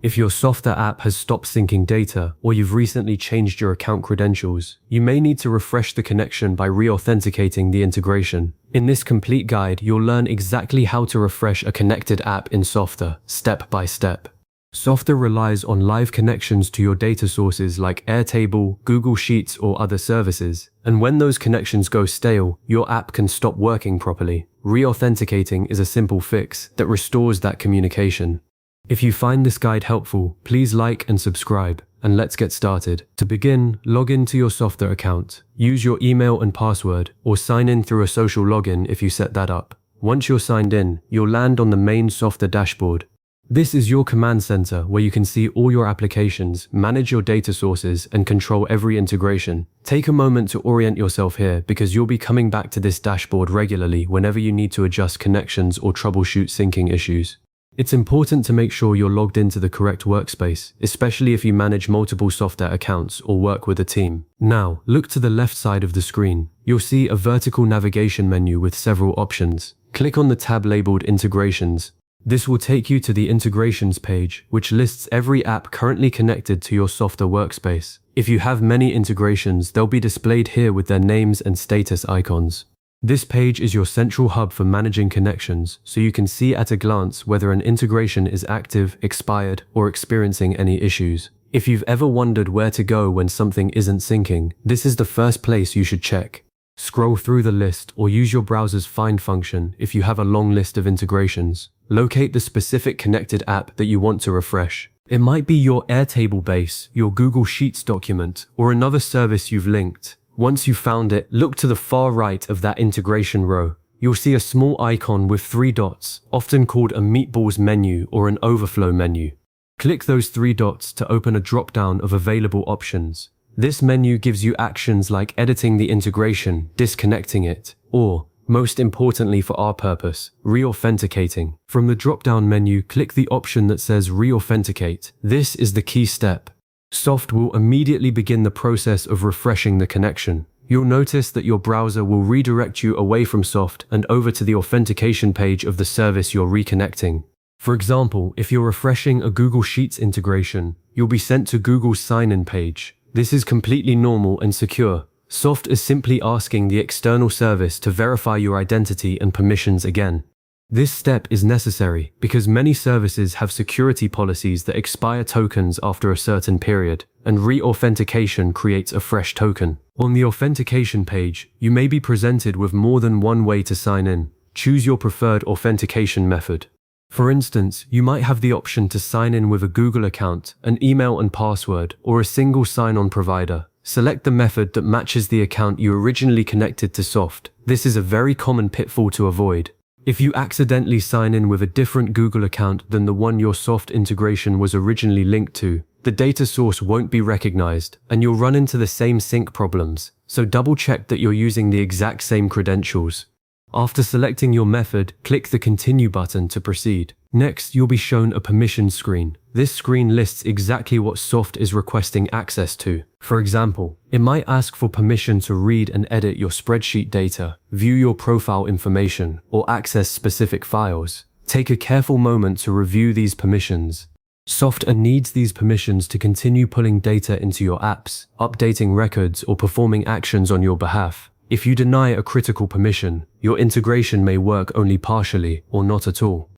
If your Softr app has stopped syncing data or you've recently changed your account credentials, you may need to refresh the connection by re-authenticating the integration. In this complete guide, you'll learn exactly how to refresh a connected app in Softr, step by step. Softr relies on live connections to your data sources like Airtable, Google Sheets, or other services, and when those connections go stale, your app can stop working properly. Re-authenticating is a simple fix that restores that communication. If you find this guide helpful, please like and subscribe, and let's get started. To begin, log into your Softr account. Use your email and password, or sign in through a social login if you set that up. Once you're signed in, you'll land on the main Softr dashboard. This is your command center where you can see all your applications, manage your data sources, and control every integration. Take a moment to orient yourself here because you'll be coming back to this dashboard regularly whenever you need to adjust connections or troubleshoot syncing issues. It's important to make sure you're logged into the correct workspace, especially if you manage multiple Softr accounts or work with a team. Now, look to the left side of the screen. You'll see a vertical navigation menu with several options. Click on the tab labeled Integrations. This will take you to the Integrations page, which lists every app currently connected to your Softr workspace. If you have many integrations, they'll be displayed here with their names and status icons. This page is your central hub for managing connections, so you can see at a glance whether an integration is active, expired, or experiencing any issues. If you've ever wondered where to go when something isn't syncing, this is the first place you should check. Scroll through the list or use your browser's find function if you have a long list of integrations. Locate the specific connected app that you want to refresh. It might be your Airtable base, your Google Sheets document, or another service you've linked. Once you've found it, look to the far right of that integration row. You'll see a small icon with 3 dots, often called a meatballs menu or an overflow menu. Click those 3 dots to open a drop-down of available options. This menu gives you actions like editing the integration, disconnecting it, or, most importantly for our purpose, re-authenticating. From the drop-down menu, click the option that says Re-authenticate. This is the key step. Softr will immediately begin the process of refreshing the connection. You'll notice that your browser will redirect you away from Softr and over to the authentication page of the service you're reconnecting. For example, if you're refreshing a Google Sheets integration, you'll be sent to Google's sign-in page. This is completely normal and secure. Softr is simply asking the external service to verify your identity and permissions again. This step is necessary because many services have security policies that expire tokens after a certain period, and re-authentication creates a fresh token. On the authentication page, you may be presented with more than one way to sign in. Choose your preferred authentication method. For instance, you might have the option to sign in with a Google account, an email and password, or a single sign-on provider. Select the method that matches the account you originally connected to Softr. This is a very common pitfall to avoid. If you accidentally sign in with a different Google account than the one your Softr integration was originally linked to, the data source won't be recognized, and you'll run into the same sync problems. So double-check that you're using the exact same credentials. After selecting your method, click the Continue button to proceed. Next, you'll be shown a permissions screen. This screen lists exactly what Softr is requesting access to. For example, it might ask for permission to read and edit your spreadsheet data, view your profile information, or access specific files. Take a careful moment to review these permissions. Softr needs these permissions to continue pulling data into your apps, updating records, or performing actions on your behalf. If you deny a critical permission, your integration may work only partially or not at all.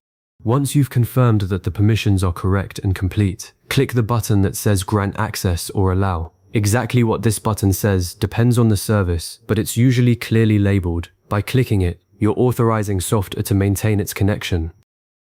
Once you've confirmed that the permissions are correct and complete, click the button that says Grant Access or Allow. Exactly what this button says depends on the service, but it's usually clearly labeled. By clicking it, you're authorizing Softr to maintain its connection.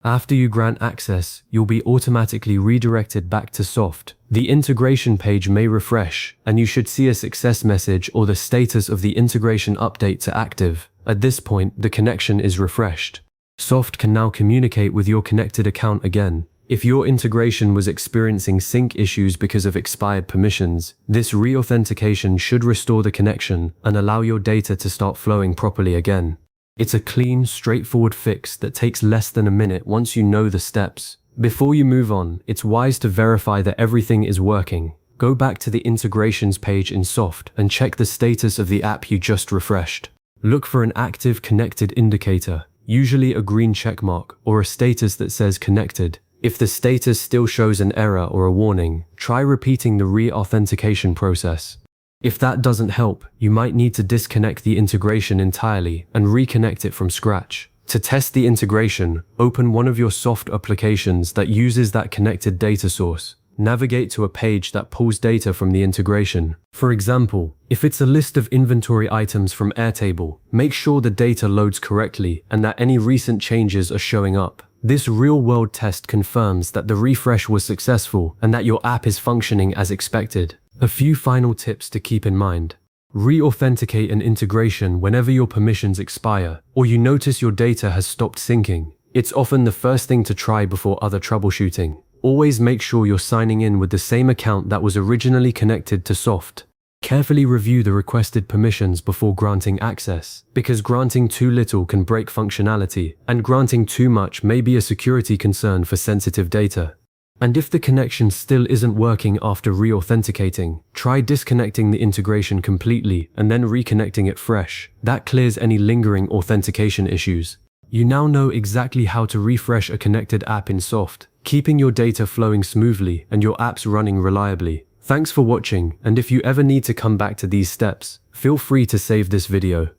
After you grant access, you'll be automatically redirected back to Softr. The integration page may refresh, and you should see a success message or the status of the integration update to active. At this point, the connection is refreshed. Softr can now communicate with your connected account again. If your integration was experiencing sync issues because of expired permissions, this re-authentication should restore the connection and allow your data to start flowing properly again. It's a clean, straightforward fix that takes less than a minute once you know the steps. Before you move on, it's wise to verify that everything is working. Go back to the integrations page in Softr and check the status of the app you just refreshed. Look for an active connected indicator, usually a green checkmark or a status that says connected. If the status still shows an error or a warning, try repeating the re-authentication process. If that doesn't help, you might need to disconnect the integration entirely and reconnect it from scratch. To test the integration, open one of your Softr applications that uses that connected data source. Navigate to a page that pulls data from the integration. For example, if it's a list of inventory items from Airtable, make sure the data loads correctly and that any recent changes are showing up. This real-world test confirms that the refresh was successful and that your app is functioning as expected. A few final tips to keep in mind. Re-authenticate an integration whenever your permissions expire or you notice your data has stopped syncing. It's often the first thing to try before other troubleshooting. Always make sure you're signing in with the same account that was originally connected to Softr. Carefully review the requested permissions before granting access, because granting too little can break functionality, and granting too much may be a security concern for sensitive data. And if the connection still isn't working after re-authenticating, try disconnecting the integration completely and then reconnecting it fresh. That clears any lingering authentication issues. You now know exactly how to refresh a connected app in Softr, keeping your data flowing smoothly and your apps running reliably. Thanks for watching, and if you ever need to come back to these steps, feel free to save this video.